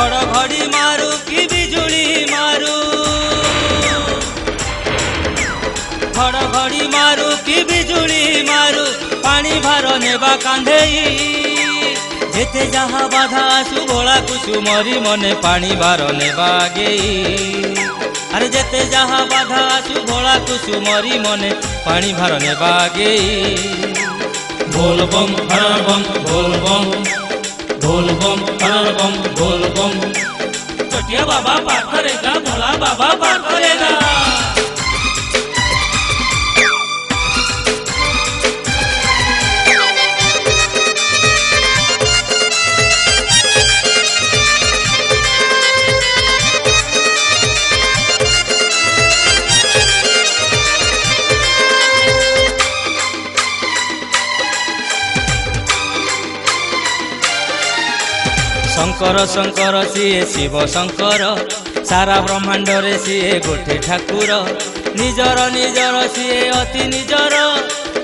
घड़ी मारू कि बिजुली मारू, घड़ी मारू कि बिजुली मारू, पानी भार नेबा कांधेई जेते जहा बाधा आसु भोला कुसुमरी मने पानी भार नेबा गेई। अरे जेते जहा बाधा आसु भोला कुसुमरी मने पानी भार नेबा गेई। बोल बम हर बम बोल बम, बोल बम हर बम बोल बम। चटिया बाबा पार करेगा, भोला बाबा पार करेगा। शंकर शंकर सीए शिव शंकर, सारा ब्रह्मांड रे सीए गोटे ठाकुर। निजर निजर सीए अति निजर,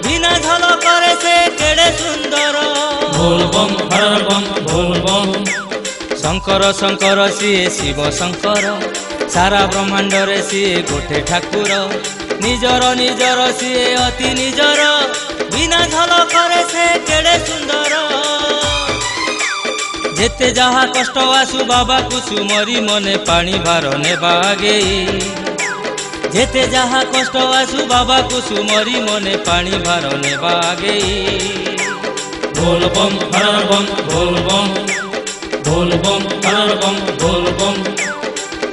बिना झल करे से केड़े सुंदर। बोल बम हर बम बोल बम। शंकर शंकर सीए शिव शंकर, सारा ब्रह्मांड रे सीए गोटे ठाकुर। निजर निजर सीए अति निजर, बिना झल करे से केड़े सुंदर। जेते जहा कष्ट आसु बाबा कुसुमरी मने पानी भार नेबा गेई। जेते जहा कष्ट आसु बाबा कुसुमरी मने पानी भार नेबा गेई। बोल बम हर बम बोल बम, बोल बम हर बम बोल बम।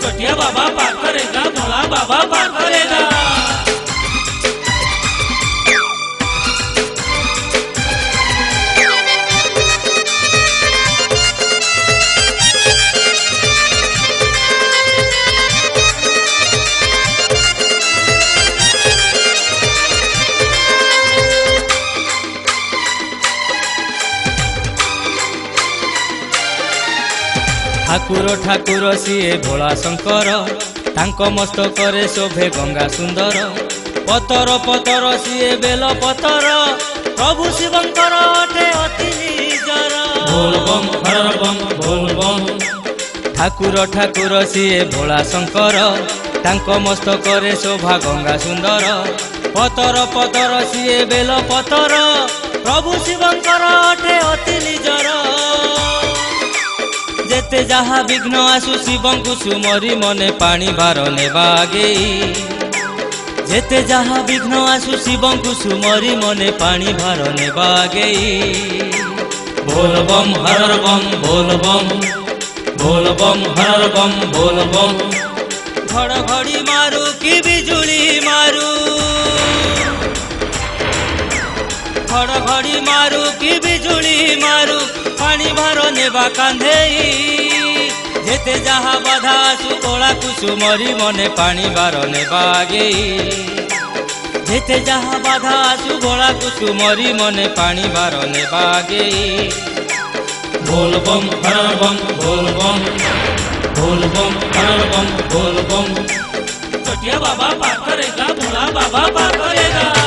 चटिया बाबा पार करेगा, भोला बाबा पार करेगा। ठाकुर ठाकुर सीए भोला शंकर, तांको मस्तक रे शोभे गंगा सुंदर। पतर पतर सीए बेल पतर, प्रभु शिवंकर अटे अति निजर। बोल बम हर बम बोल बम। ठाकुर ठाकुर सीए भोला शंकर, तांको मस्तक रे शोभा गंगा सुंदर। पतर पतर सीए बेल पतर, प्रभु शिवंकर अटे अति निजर। जेते जहा विघ्न आसु शिवं कुसुमरी मने पानी भार नेबा गेई। जेते जहा विघ्न आसु शिवं कुसुमरी मने पानी भार नेबा गेई। बोल बम हर बम बोल बम, बोल बम हर बम बोल बम। घड़ी मारू कि बिजुली मारू, घड़ी मारू कि बिजुली मारू, पानी भार नेबा कांधेई। जेते जहा बाधा आसु भोला कुसुमरी मने पानी भार नेबा गेई। जेते जहा बाधा आसु भोला कुसुमरी मने पानी भार नेबा गेई। बोल बम हर बम बोल बम, बोल बम हर बम बोल बम। चटिया बाबा पार करेगा, भोला बाबा पार करेगा।